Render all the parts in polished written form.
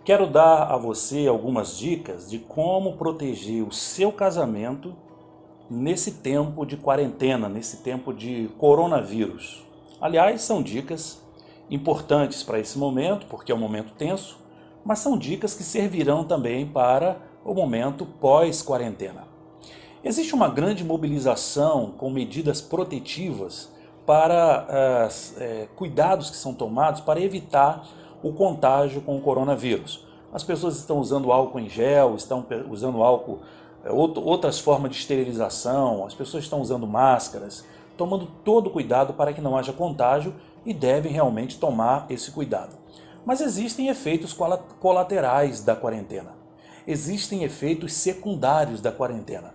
Quero dar a você algumas dicas de como proteger o seu casamento nesse tempo de quarentena, nesse tempo de coronavírus. Aliás, são dicas importantes para esse momento, porque é um momento tenso, mas são dicas que servirão também para o momento pós-quarentena. Existe uma grande mobilização com medidas protetivas para cuidados que são tomados para evitar o contágio com o coronavírus. As pessoas estão usando álcool em gel, estão usando álcool, outras formas de esterilização, as pessoas estão usando máscaras, tomando todo o cuidado para que não haja contágio e devem realmente tomar esse cuidado. Mas existem efeitos colaterais da quarentena. Existem efeitos secundários da quarentena.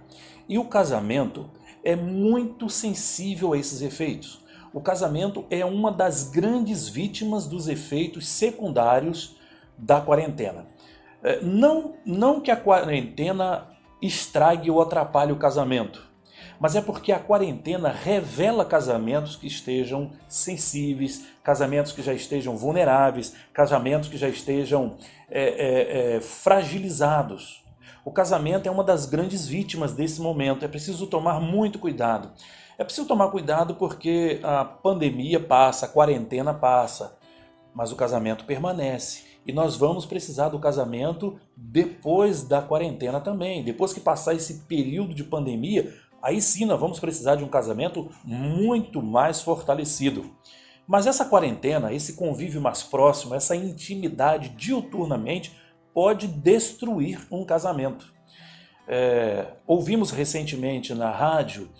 E o casamento é muito sensível a esses efeitos. O casamento é uma das grandes vítimas dos efeitos secundários da quarentena. Não que a quarentena estrague ou atrapalhe o casamento, mas é porque a quarentena revela casamentos que estejam sensíveis, casamentos que já estejam vulneráveis, casamentos que já estejam fragilizados. O casamento é uma das grandes vítimas desse momento, é preciso tomar muito cuidado. É preciso tomar cuidado porque a pandemia passa, a quarentena passa, mas o casamento permanece. E nós vamos precisar do casamento depois da quarentena também. Depois que passar esse período de pandemia, aí sim nós vamos precisar de um casamento muito mais fortalecido. Mas essa quarentena, esse convívio mais próximo, essa intimidade diuturnamente pode destruir um casamento. Ouvimos recentemente na rádio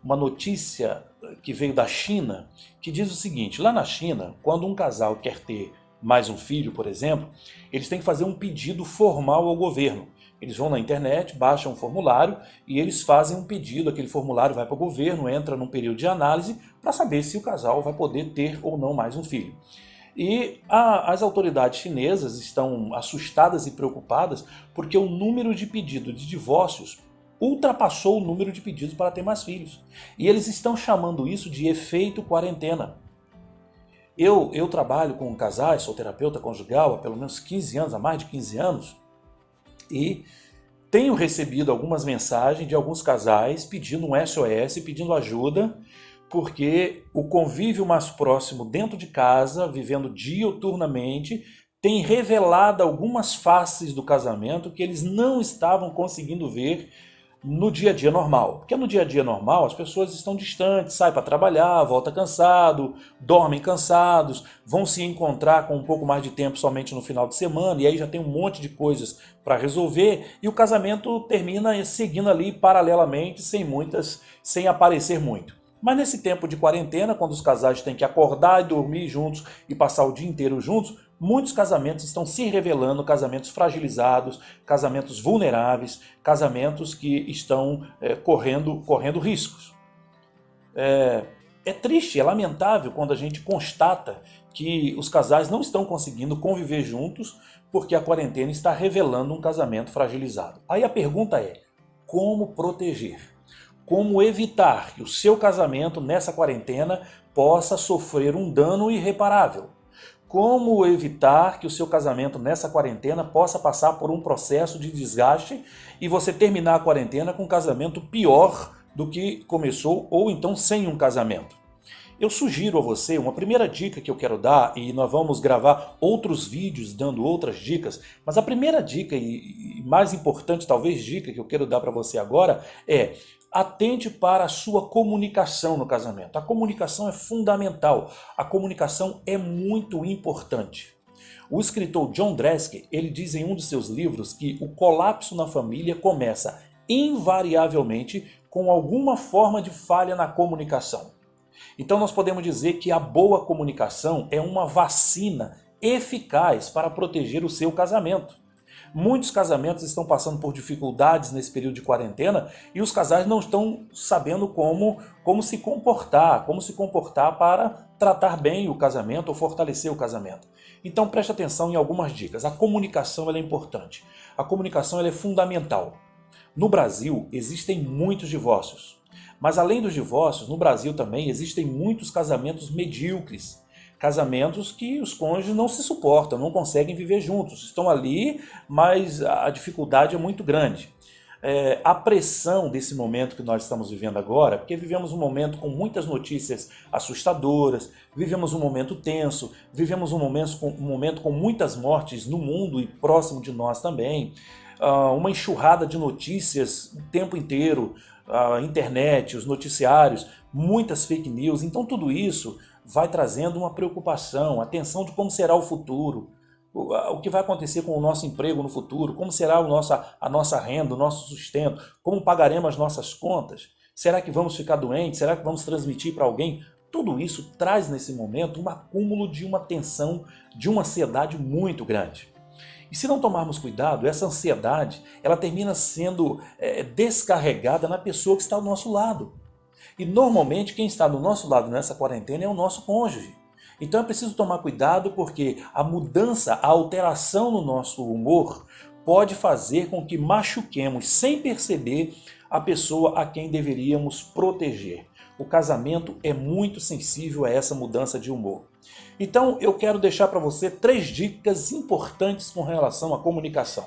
uma notícia que veio da China que diz o seguinte: lá na China, quando um casal quer ter mais um filho, por exemplo, eles têm que fazer um pedido formal ao governo. Eles vão na internet, baixam um formulário e eles fazem um pedido, aquele formulário vai para o governo, entra num período de análise para saber se o casal vai poder ter ou não mais um filho. E as autoridades chinesas estão assustadas e preocupadas porque o número de pedidos de divórcios ultrapassou o número de pedidos para ter mais filhos. E eles estão chamando isso de efeito quarentena. Eu trabalho com casais, sou terapeuta conjugal há pelo menos 15 anos, há mais de 15 anos, e tenho recebido algumas mensagens de alguns casais pedindo um SOS, pedindo ajuda, porque o convívio mais próximo dentro de casa, vivendo diuturnamente, tem revelado algumas faces do casamento que eles não estavam conseguindo ver no dia a dia normal. Porque no dia a dia normal as pessoas estão distantes, saem para trabalhar, voltam cansado, dormem cansados, vão se encontrar com um pouco mais de tempo somente no final de semana, e aí já tem um monte de coisas para resolver, e o casamento termina seguindo ali paralelamente, sem aparecer muito. Mas nesse tempo de quarentena, quando os casais têm que acordar e dormir juntos e passar o dia inteiro juntos, muitos casamentos estão se revelando casamentos fragilizados, casamentos vulneráveis, casamentos que estão correndo riscos. É triste, é lamentável quando a gente constata que os casais não estão conseguindo conviver juntos porque a quarentena está revelando um casamento fragilizado. Aí a pergunta é: como proteger? Como evitar que o seu casamento nessa quarentena possa sofrer um dano irreparável? Como evitar que o seu casamento nessa quarentena possa passar por um processo de desgaste e você terminar a quarentena com um casamento pior do que começou, ou então sem um casamento? Eu sugiro a você uma primeira dica que eu quero dar, e nós vamos gravar outros vídeos dando outras dicas, mas a primeira dica e mais importante talvez dica que eu quero dar para você agora é: atente para a sua comunicação no casamento. A comunicação é fundamental, a comunicação é muito importante. O escritor John Dresky, ele diz em um dos seus livros que o colapso na família começa invariavelmente com alguma forma de falha na comunicação. Então nós podemos dizer que a boa comunicação é uma vacina eficaz para proteger o seu casamento. Muitos casamentos estão passando por dificuldades nesse período de quarentena e os casais não estão sabendo como se comportar para tratar bem o casamento ou fortalecer o casamento. Então preste atenção em algumas dicas. A comunicação ela é importante. A comunicação ela é fundamental. No Brasil existem muitos divórcios. Mas além dos divórcios, no Brasil também existem muitos casamentos medíocres. Casamentos que os cônjuges não se suportam, não conseguem viver juntos, estão ali, mas a dificuldade é muito grande. A pressão desse momento que nós estamos vivendo agora, porque vivemos um momento com muitas notícias assustadoras, vivemos um momento tenso, vivemos um momento com muitas mortes no mundo e próximo de nós também, uma enxurrada de notícias o tempo inteiro, a internet, os noticiários, muitas fake news, então tudo isso vai trazendo uma preocupação, a tensão de como será o futuro, o que vai acontecer com o nosso emprego no futuro, como será a nossa renda, o nosso sustento, como pagaremos as nossas contas, será que vamos ficar doentes, será que vamos transmitir para alguém? Tudo isso traz nesse momento um acúmulo de uma tensão, de uma ansiedade muito grande. E se não tomarmos cuidado, essa ansiedade ela termina sendo descarregada na pessoa que está ao nosso lado. E normalmente quem está do nosso lado nessa quarentena é o nosso cônjuge. Então é preciso tomar cuidado porque a mudança, a alteração no nosso humor pode fazer com que machuquemos sem perceber a pessoa a quem deveríamos proteger. O casamento é muito sensível a essa mudança de humor. Então eu quero deixar para você 3 dicas importantes com relação à comunicação.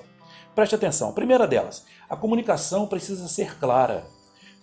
Preste atenção. A primeira delas, a comunicação precisa ser clara.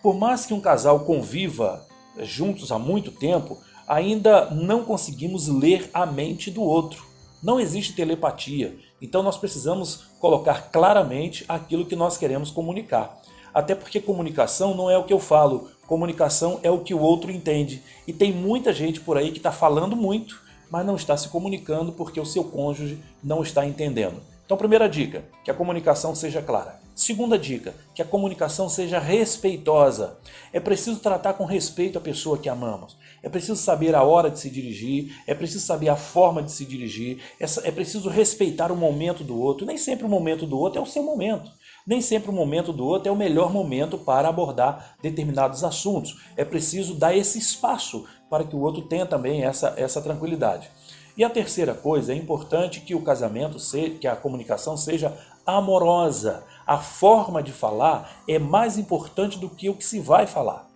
Por mais que um casal conviva juntos há muito tempo, ainda não conseguimos ler a mente do outro. Não existe telepatia, então nós precisamos colocar claramente aquilo que nós queremos comunicar. Até porque comunicação não é o que eu falo, comunicação é o que o outro entende. E tem muita gente por aí que está falando muito, mas não está se comunicando porque o seu cônjuge não está entendendo. Então, primeira dica, que a comunicação seja clara. Segunda dica, que a comunicação seja respeitosa. É preciso tratar com respeito a pessoa que amamos. É preciso saber a hora de se dirigir, é preciso saber a forma de se dirigir, é preciso respeitar o momento do outro. Nem sempre o momento do outro é o seu momento. Nem sempre o momento do outro é o melhor momento para abordar determinados assuntos. É preciso dar esse espaço para que o outro tenha também essa tranquilidade. E a terceira coisa, é importante que o casamento, que a comunicação seja amorosa. A forma de falar é mais importante do que o que se vai falar.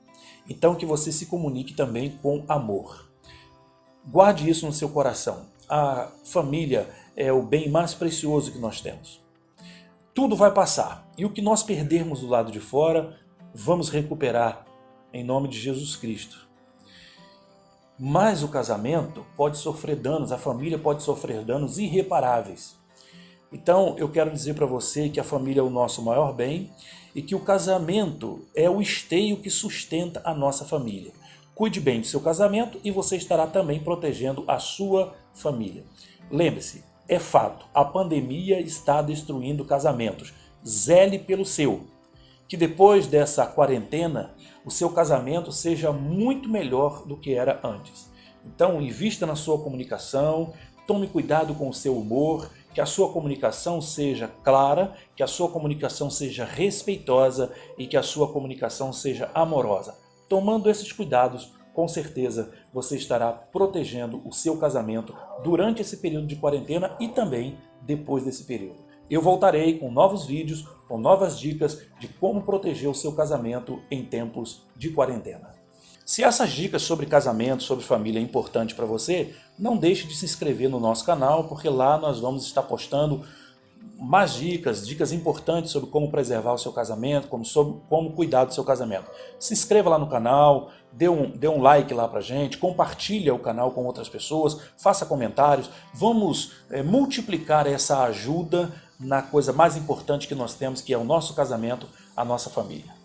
Então que você se comunique também com amor. Guarde isso no seu coração. A família é o bem mais precioso que nós temos. Tudo vai passar. E o que nós perdermos do lado de fora, vamos recuperar em nome de Jesus Cristo. Mas o casamento pode sofrer danos, a família pode sofrer danos irreparáveis. Então eu quero dizer para você que a família é o nosso maior bem e que o casamento é o esteio que sustenta a nossa família. Cuide bem do seu casamento e você estará também protegendo a sua família. Lembre-se, é fato, a pandemia está destruindo casamentos. Zele pelo seu. Que depois dessa quarentena, o seu casamento seja muito melhor do que era antes. Então, invista na sua comunicação, tome cuidado com o seu humor, que a sua comunicação seja clara, que a sua comunicação seja respeitosa e que a sua comunicação seja amorosa. Tomando esses cuidados, com certeza você estará protegendo o seu casamento durante esse período de quarentena e também depois desse período. Eu voltarei com novos vídeos, com novas dicas de como proteger o seu casamento em tempos de quarentena. Se essas dicas sobre casamento, sobre família é importante para você, não deixe de se inscrever no nosso canal, porque lá nós vamos estar postando mais dicas importantes sobre como preservar o seu casamento, como cuidar do seu casamento. Se inscreva lá no canal, dê um like lá pra gente, compartilhe o canal com outras pessoas, faça comentários, vamos multiplicar essa ajuda na coisa mais importante que nós temos, que é o nosso casamento, a nossa família.